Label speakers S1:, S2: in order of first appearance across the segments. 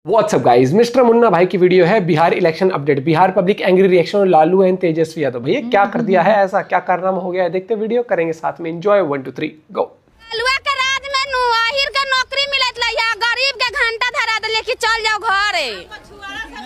S1: WhatsApp guys, mister Munna भाई की video है Bihar election update. Bihar public angry reaction और लालू एंड तेजस्वी यादव। भैया क्या कर दिया है, ऐसा क्या कारनामा हो गया है, देखते वीडियो, करेंगे साथ में एंजॉय। 1 2 3 गो।
S2: लालुआ के राज में नुआहिर का नौकरी मिलत ला या गरीब के घंटा धरा दे लेके चल जाओ घरे।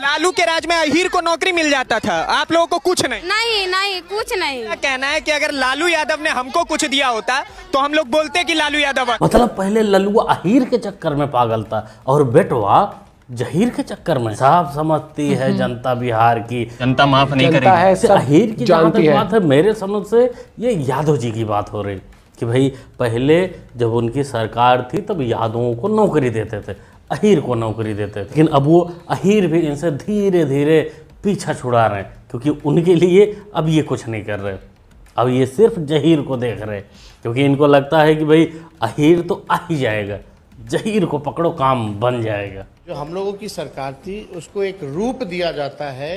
S3: लालू के राज में अहीर को नौकरी मिल जाता था, आप लोगों को कुछ नहीं।
S2: नहीं कुछ नहीं।
S3: कहना है कि अगर लालू यादव ने हमको कुछ दिया होता तो हम लोग बोलते कि लालू यादव।
S4: मतलब पहले लल्लू अहीर के चक्कर में पागल था और बेटवा जहीर के चक्कर में। साफ समझती है जनता, बिहार की जनता माफ नहीं करेगी। अहीर की जानती है। बात है मेरे समझ से ये यादव जी की बात हो रही कि भाई पहले जब उनकी सरकार थी तब यादवों को नौकरी देते थे, अहीर को नौकरी देते थे, लेकिन अब वो अहीर भी इनसे धीरे धीरे पीछा छुड़ा रहे हैं क्योंकि उनके लिए अब ये कुछ नहीं कर रहे। अब ये सिर्फ जहीर को देख रहे क्योंकि इनको लगता है कि भाई अहीर तो आ ही जाएगा, जहीर को पकड़ो काम बन जाएगा।
S5: जो हम लोगों की सरकार थी उसको एक रूप दिया जाता है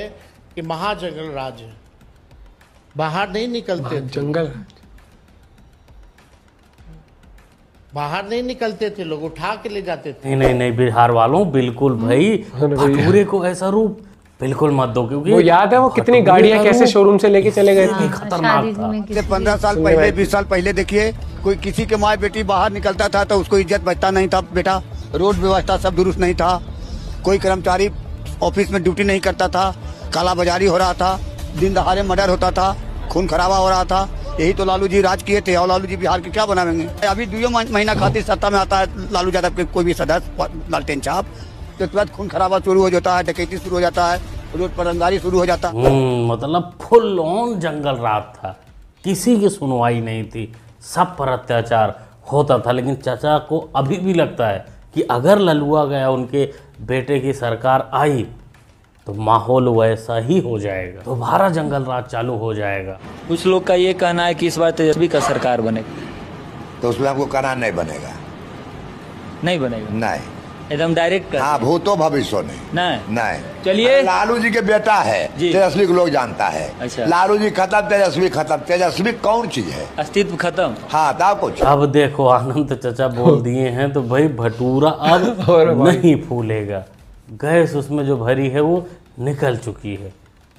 S5: कि महाजंगल राज है, बाहर नहीं निकलते,
S1: जंगल
S5: बाहर नहीं निकलते थे, लोग उठा के ले जाते थे।
S4: नहीं बिहार वालों बिल्कुल भाई भटूरे को ऐसा रूप बिल्कुल मत दो क्योंकि
S1: वो याद है वो कितनी गाड़ियां कैसे शोरूम से लेके चले गए थे।
S4: खतरनाक था।
S6: 15 साल पहले 20 साल पहले देखिए कोई किसी के माँ बेटी बाहर निकलता था तो उसको इज्जत बचता नहीं था बेटा। रोड व्यवस्था सब दुरुस्त नहीं था, कोई कर्मचारी ऑफिस में ड्यूटी नहीं करता था, काला बाजारी हो रहा था, दिन दहाड़े मर्डर होता था, खून खराबा हो रहा था। यही तो लालू जी राज किए थे और लालू जी बिहार के क्या बनाएंगे। अभी 2 महीना खातिर सत्ता में आता है लालू यादव के कोई भी सदस्य लालटेन छाप, तो उसके बाद खून खराबा शुरू हो जाता है, डकैती शुरू हो जाता है, रोड पर रंगदारी शुरू हो जाता है।
S4: मतलब फुल ऑन जंगल रात था, किसी की सुनवाई नहीं थी, सब पर अत्याचार होता था। लेकिन चाचा को अभी भी लगता है कि अगर ललुआ गया उनके बेटे की सरकार आई तो माहौल वैसा ही हो जाएगा, दोबारा जंगल राज चालू हो जाएगा।
S7: कुछ लोग का ये कहना है कि इस बार तेजस्वी का सरकार बनेगा,
S8: तो उसमें हमको कहना नहीं बनेगा,
S7: नहीं बनेगा,
S8: नहीं
S7: एकदम डायरेक्ट।
S8: हाँ भूतो भविष्य नहीं।
S7: चलिए
S8: लालू जी के बेटा है, तेजस्वी को लोग जानता है।
S7: अच्छा।
S8: लालू जी खत्म, तेजस्वी खत्म। तेजस्वी कौन चीज है?
S7: अस्तित्व खत्म।
S8: हाँ था कुछ।
S4: अब देखो आनंद चाचा बोल दिए हैं तो भाई भटूरा अब नहीं फूलेगा, गैस उसमें जो भरी है वो निकल चुकी है।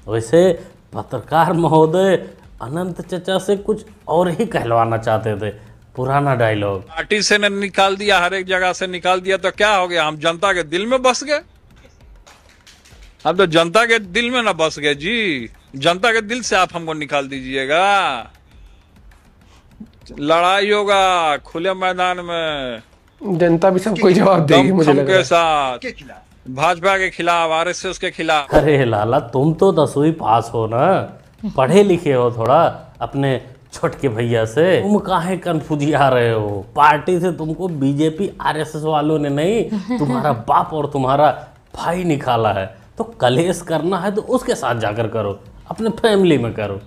S4: वैसे पत्रकार महोदय अनंत चाचा से कुछ और ही कहलवाना चाहते थे, पुराना डायलॉग।
S9: पार्टी से ने निकाल दिया, हर एक जगह से निकाल दिया तो क्या हो गया, हम जनता के दिल में बस गए। हम तो जनता के दिल में ना बस गए जी, जनता के दिल से आप हमको निकाल दीजिएगा। लड़ाई होगा खुले मैदान में,
S1: जनता भी सबको जवाब देगी मुझे लग रहा है।
S9: के साथ भाजपा के खिलाफ, आरएसएस के खिलाफ।
S4: अरे लाला तुम तो 10वीं पास हो ना, पढ़े लिखे हो थोड़ा, अपने छोटके भैया से तुम काहे कन्फ्यूजिया रहे हो। पार्टी से तुमको बीजेपी आरएसएस वालों ने नहीं, तुम्हारा बाप और तुम्हारा भाई निकाला है। तो कलेश करना है तो उसके साथ जाकर करो, अपने फैमिली में करो,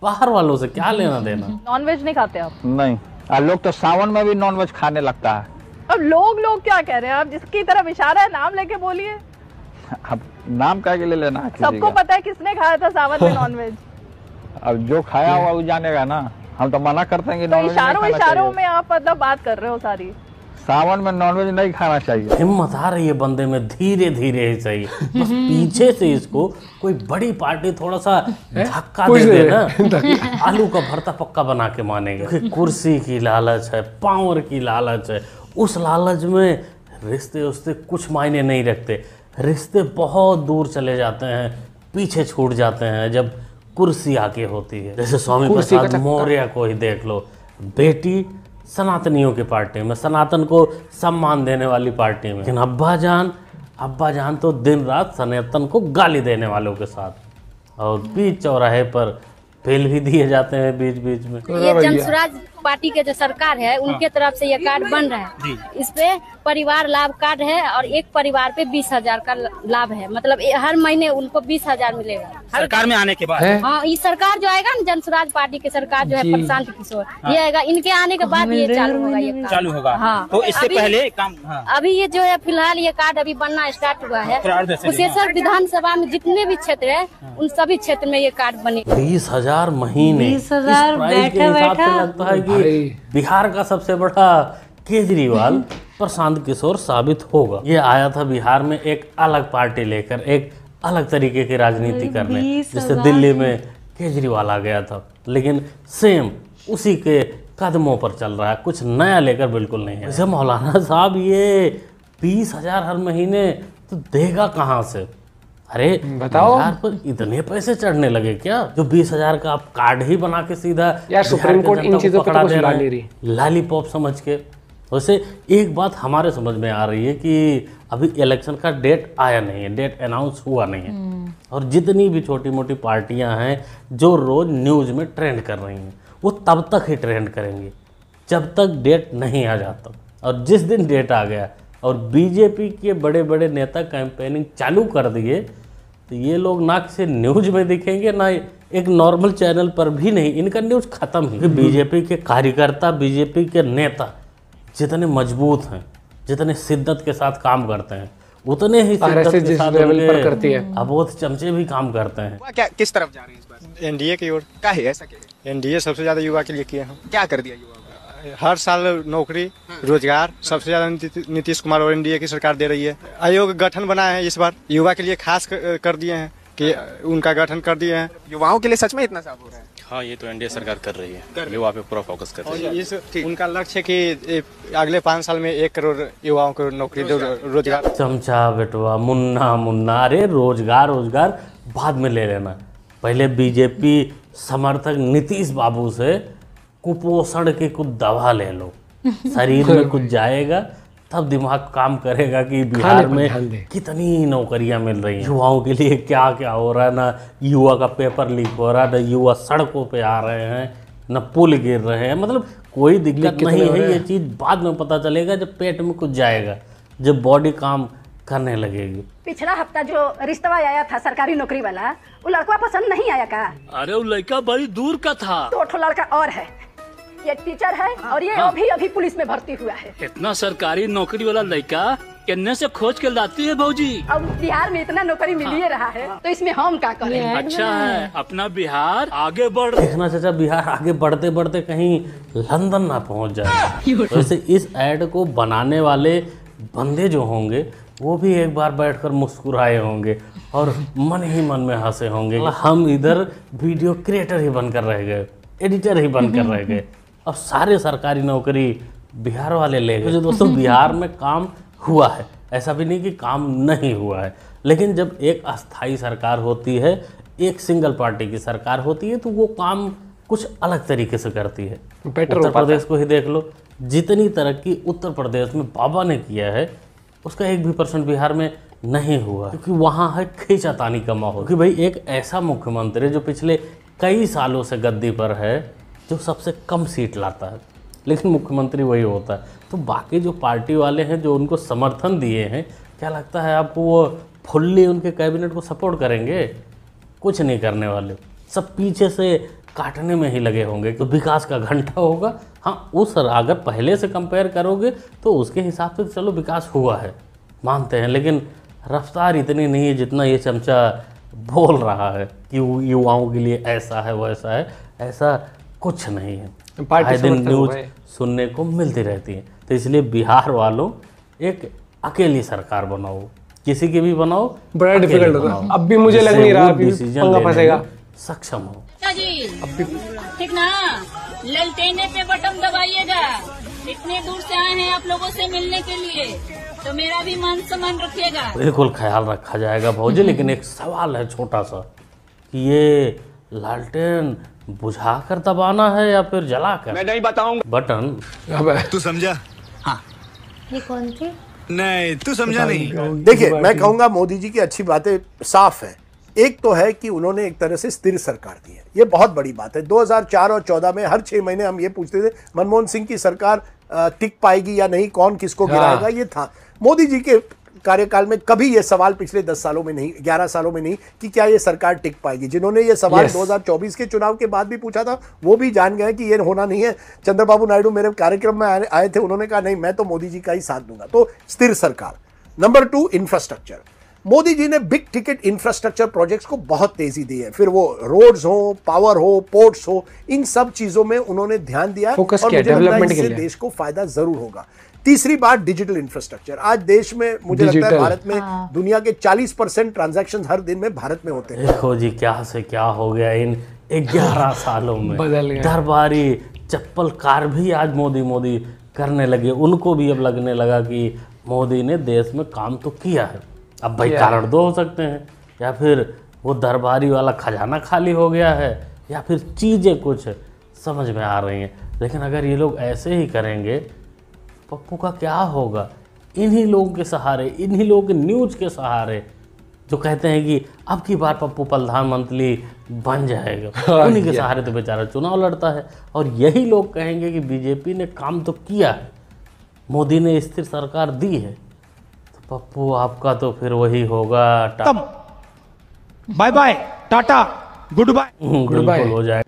S4: बाहर वालों से क्या लेना देना।
S10: नॉनवेज नहीं खाते आप?
S11: नहीं, लोग तो सावन में भी नॉनवेज खाने लगता है।
S10: अब लोग क्या कह रहे हैं, आप जिसकी तरफ इशारा है नाम लेके बोलिए।
S11: अब नाम क्या के ले लेना है?
S10: सबको पता है किसने खाया था सावन में नॉनवेज।
S11: अब जो खाया हुआ वो जानेगा ना, हम तो मना करते हैं कि नॉनवेज
S10: इशारों में आप मतलब बात कर रहे हो सारी।
S11: सावन में नॉनवेज नहीं खाना चाहिए।
S4: हिम्मत आ रही है बंदे में, धीरे धीरे ही सही, बस पीछे से इसको कोई बड़ी पार्टी थोड़ा सा धक्का दे देना, आलू का भरता पक्का बना के मानेगा। कुर्सी की लालच है, पावर की लालच है, उस लालच में रिश्ते उससे कुछ मायने नहीं रखते। रिश्ते बहुत दूर चले जाते हैं, पीछे छूट जाते हैं जब कुर्सी आके होती है। जैसे स्वामी प्रसाद मौर्य को ही देख लो, बेटी सनातनियों की पार्टी में, सनातन को सम्मान देने वाली पार्टी में, लेकिन अब्बा जान तो दिन रात सनातन को गाली देने वालों के साथ, और बीच चौराहे पर फेल भी दिए जाते हैं बीच बीच में।
S2: ये जनसुराज पार्टी के जो सरकार है उनके तरफ से ये कार्ड बन रहा है, इस पे परिवार लाभ कार्ड है और एक परिवार पे 20,000 का लाभ है। मतलब हर महीने उनको 20,000 मिलेगा
S3: सरकार में आने के बाद।
S2: हाँ, ये सरकार जो आएगा ना, जनसुराज पार्टी की सरकार जो है प्रशांत किशोर, ये आएगा, इनके आने के बाद ये चालू होगा, ये
S3: चालू होगा।
S2: हाँ,
S3: तो इससे पहले काम।
S2: अभी ये जो है फिलहाल ये कार्ड अभी बनना स्टार्ट हुआ है। कुशेश्वर विधानसभा में जितने भी क्षेत्र है उन सभी क्षेत्र में ये कार्ड बने।
S4: 20,000 महीने,
S10: 20,000 बैठा
S4: लगता है कि बिहार का सबसे बड़ा केजरीवाल प्रशांत किशोर साबित होगा। ये आया था बिहार में एक अलग पार्टी लेकर, एक अलग तरीके की राजनीति करने, जैसे दिल्ली में केजरीवाल आ गया था, लेकिन सेम उसी के कदमों पर चल रहा है, कुछ नया लेकर बिल्कुल नहीं है। जैसे मौलाना साहब ये 20,000 हर महीने तो देगा कहाँ से? अरे बताओ, बिहार पर इतने पैसे चढ़ने लगे क्या जो 20,000 का आप कार्ड ही बना के सीधा
S1: यार सुप्रीम कोर्ट इन चीजों पे तो कुछ ला नहीं रही,
S4: लॉलीपॉप समझ के। वैसे एक बात हमारे समझ में आ रही है कि अभी इलेक्शन का डेट आया नहीं है, डेट अनाउंस हुआ नहीं है, और जितनी भी छोटी मोटी पार्टियां हैं जो रोज न्यूज में ट्रेंड कर रही हैं वो तब तक ही ट्रेंड करेंगी जब तक डेट नहीं आ जाता। और जिस दिन डेट आ गया और बीजेपी के बड़े बड़े नेता कैंपेनिंग चालू कर दिए तो ये लोग ना किसी न्यूज में दिखेंगे ना एक नॉर्मल चैनल पर भी नहीं, इनका न्यूज खत्म ही। बीजेपी के कार्यकर्ता, बीजेपी के नेता जितने मजबूत हैं, जितने शिद्दत के साथ काम करते हैं, उतने ही शिद्दत के साथ लेवल पर करती है अबोध चमचे भी काम करते हैं।
S3: क्या किस तरफ जा रहे हैं इस बार?
S12: एनडीए की ओर।
S3: क्या है ऐसा? क्या
S12: एनडीए सबसे ज्यादा युवा के लिए किए हैं।
S3: क्या कर दिया युवा?
S12: हर साल नौकरी, रोजगार सबसे ज्यादा नीतीश कुमार और एनडीए की सरकार दे रही है। आयोग गठन बना है इस बार, युवा के लिए खास कर दिए हैं कि उनका गठन कर दिए हैं।
S3: युवाओं के लिए सच में इतना साफ हो रहा है?
S13: हाँ, ये तो एनडीए सरकार कर रही है, युवा पे पूरा फोकस कर रही है।
S12: इस उनका लक्ष्य है कि अगले 5 साल में 1 करोड़ युवाओं को नौकरी दो, रोजगार।
S4: चमचा बेटवा, मुन्ना, अरे रोजगार बाद में ले लेना, पहले बीजेपी समर्थक नीतीश बाबू से कुपोषण की कुछ दवा ले लो, शरीर में कुछ जाएगा तब दिमाग काम करेगा कि बिहार में कितनी नौकरियां मिल रही हैं, युवाओं के लिए क्या क्या हो रहा है। ना युवा का पेपर लीक हो रहा है, ना युवा सड़कों पे आ रहे हैं, ना पुल गिर रहे हैं, मतलब कोई दिक्कत नहीं है। ये चीज़ बाद में पता चलेगा जब पेट में कुछ जाएगा, जब बॉडी काम करने लगेगी।
S14: पिछला हफ्ता जो रिश्ता आया था सरकारी नौकरी वाला, वो लड़का पसंद नहीं आया का?
S15: अरे वो लड़का बड़ी दूर का था।
S14: 2 लड़का और है, ये टीचर है और ये अभी पुलिस में भर्ती हुआ है।
S15: इतना सरकारी नौकरी वाला लड़का किन्ने से खोज के लाती है भौजी?
S14: अब बिहार में इतना नौकरी मिल ही रहा है तो इसमें हम क्या करें?
S15: अच्छा है, अपना बिहार आगे बढ़।
S4: देखना चाचा, बिहार आगे बढ़ते बढ़ते कहीं लंदन ना पहुंच जाए। वैसे इस ऐड को बनाने वाले बंदे जो होंगे वो भी एक बार बैठकर मुस्कुराए होंगे और मन ही मन में हंसे होंगे। हम इधर वीडियो क्रिएटर ही बनकर रह गए, एडिटर ही बनकर रह गए, अब सारे सरकारी नौकरी बिहार वाले ले गए। दोस्तों बिहार में काम हुआ है, ऐसा भी नहीं कि काम नहीं हुआ है, लेकिन जब एक अस्थाई सरकार होती है, एक सिंगल पार्टी की सरकार होती है तो वो काम कुछ अलग तरीके से करती है। उत्तर प्रदेश को ही देख लो, जितनी तरक्की उत्तर प्रदेश में बाबा ने किया है उसका 1% भी बिहार में नहीं हुआ, क्योंकि वहाँ है खींचातानी का माहौल। क्योंकि भाई एक ऐसा मुख्यमंत्री जो पिछले कई सालों से गद्दी पर है, जो सबसे कम सीट लाता है, लेकिन मुख्यमंत्री वही होता है, तो बाकी जो पार्टी वाले हैं जो उनको समर्थन दिए हैं, क्या लगता है आपको वो फुल्ली उनके कैबिनेट को सपोर्ट करेंगे? कुछ नहीं करने वाले, सब पीछे से काटने में ही लगे होंगे। तो विकास का घंटा होगा। हाँ, उस अगर पहले से कंपेयर करोगे तो उसके हिसाब से चलो विकास हुआ है, मानते हैं, लेकिन रफ्तार इतनी नहीं है जितना ये चमचा बोल रहा है कि युवाओं के लिए ऐसा है वैसा है। ऐसा कुछ नहीं है, आए दिन न्यूज सुनने को मिलती रहती है। तो इसलिए बिहार वालों एक अकेली सरकार बनाओ, किसी की भी बनाओ,
S1: बड़ा डिफिकल्ट होगा। अब भी मुझे लग नहीं रहा पंगा फंसेगा,
S4: सक्षम हो।
S16: ठीक ना, ललटेने पे बटन दबाइएगा। इतने दूर से आए हैं आप लोगों से मिलने के लिए, तो मेरा भी मान सम्मान रखिएगा।
S4: बिल्कुल ख्याल रखा जाएगा भौजी, लेकिन एक सवाल है छोटा सा कि ये लालटेन बुझाकर दबाना है या फिर जलाकर?
S3: मैं नहीं बताऊंगा
S4: बटन।
S17: तू समझा?
S18: हाँ, ये कौन थे?
S17: नहीं, तू समझा नहीं।
S19: देखिए, मैं कहूंगा मोदी जी की अच्छी बातें साफ है। एक तो है कि उन्होंने एक तरह से स्थिर सरकार दी है, ये बहुत बड़ी बात है। 2004 और 14 में हर 6 महीने हम ये पूछते थे मनमोहन सिंह की सरकार टिक पाएगी या नहीं, कौन किसको गिराएगा, ये था। मोदी जी के कार्यकाल में कभी ये सवाल पिछले 10 सालों में नहीं, 11 सालों में नहीं कि क्या ये सरकार टिक पाएगी। जिन्होंने ये सवाल 2024 के चुनाव के बाद भी पूछा था वो भी जान गए कि ये होना नहीं है। चंद्रबाबू नायडू मेरे कार्यक्रम में आए थे, उन्होंने कहा नहीं, मैं तो मोदी जी का ही साथ दूंगा। तो स्थिर सरकार। Number 2, infrastructure. मोदी जी ने बिग टिकट इंफ्रास्ट्रक्चर प्रोजेक्ट्स को बहुत तेजी दी है, फिर वो रोड्स हो, पावर हो, पोर्ट्स हो, इन सब चीजों में उन्होंने ध्यान दिया और मुझे लगता है इससे देश को फायदा जरूर होगा। तीसरी बात डिजिटल इंफ्रास्ट्रक्चर। आज देश में मुझे लगता है भारत में दुनिया के 40% ट्रांजैक्शन हर दिन में भारत में होते हैं।
S4: देखो जी क्या से क्या हो गया इन 11 सालों में,
S1: बदल गया।
S4: दरबारी चप्पल कार भी आज मोदी करने लगे। उनको भी अब लगने लगा कि मोदी ने देश में काम तो किया है। अब भाई कारण दो हो सकते हैं, या फिर वो दरबारी वाला खजाना खाली हो गया है, या फिर चीज़ें कुछ समझ में आ रही हैं। लेकिन अगर ये लोग ऐसे ही करेंगे पप्पू का क्या होगा? इन्हीं लोगों के सहारे, इन्हीं लोगों के न्यूज़ के सहारे जो कहते हैं कि अब की बार पप्पू प्रधानमंत्री बन जाएगा, उन्हीं के सहारे तो बेचारा चुनाव लड़ता है। और यही लोग कहेंगे कि बीजेपी ने काम तो किया है, मोदी ने स्थिर सरकार दी है, तो पप्पू आपका तो फिर वही होगा
S1: bye bye ta-ta goodbye
S4: बिल्कुल हो जाएगा।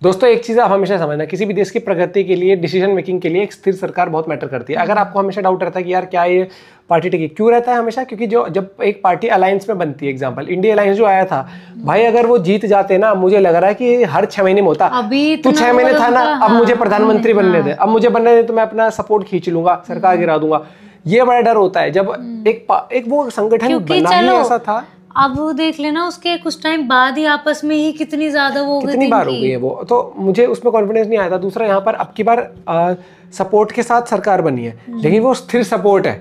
S1: दोस्तों एक चीज़ आप हमेशा समझना, किसी भी देश की प्रगति के लिए, डिसीजन मेकिंग के लिए एक स्थिर सरकार बहुत मैटर करती है। अगर आपको हमेशा डाउट रहता है कि यार क्या ये पार्टी टिकी, क्यों रहता है हमेशा? क्योंकि जब एक पार्टी अलायंस में बनती है, एग्जांपल इंडिया अलायंस जो आया था भाई, अगर वो जीत जाते ना, मुझे लग रहा है कि हर 6 महीने में होता। तो 6 महीने था ना, अब मुझे प्रधानमंत्री बनने दे, अब मुझे बनने दे तो मैं अपना सपोर्ट खींच लूंगा, सरकार गिरा दूंगा। ये बड़ा डर होता है जब एक वो संगठन बना ही ऐसा था।
S18: अब वो देख लेना, उसके कुछ टाइम बाद ही आपस में ही कितनी ज्यादा वो
S1: कितनी बार हो गई है वो, तो मुझे उसमें कॉन्फिडेंस नहीं आया था। दूसरा यहाँ पर अब की बार सपोर्ट के साथ सरकार बनी है, लेकिन वो स्थिर सपोर्ट है,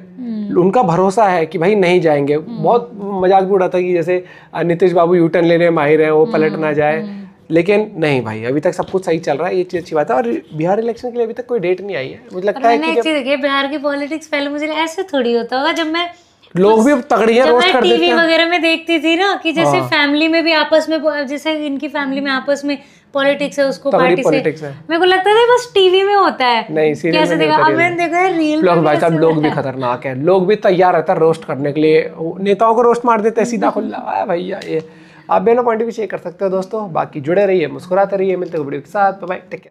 S1: उनका भरोसा है कि भाई नहीं जाएंगे। बहुत मजाक भी उड़ा था कि जैसे नीतीश बाबू यू टर्न लेने में माहिर है, वो पलट ना जाए, लेकिन नहीं भाई, अभी तक सब कुछ सही चल रहा है, ये चीज अच्छी बात है। और बिहार इलेक्शन के लिए अभी तक कोई डेट नहीं आई है। मुझे लगता है
S18: कि बिहार की पॉलिटिक्स पहले मुझे ऐसे थोड़ी होता होगा, जब मैं
S1: लोग भी तगड़ियां रोस्ट कर देते हैं,
S18: टीवी वगैरह में देखती थी ना कि जैसे फैमिली में भी आपस में, जैसे इनकी फैमिली में आपस में पॉलिटिक्स है, उसको पार्टी से मेरे को लगता था बस टीवी में होता है,
S1: नहीं सीरियल
S18: कैसे देखा। अब मैंने देखा है रियल
S1: में। भाई साहब लोग भी खतरनाक है, लोग भी तैयार रहता है रोस्ट करने के लिए, नेताओं को रोस्ट मार देते हैं सीधा खुला भैया। ये आप बेनो पॉइंट भी चेक कर सकते हो दोस्तों। बाकी जुड़े रहिए, मुस्कुराते रहिए, मिलते हैं वीडियो के साथ। Bye bye, take care.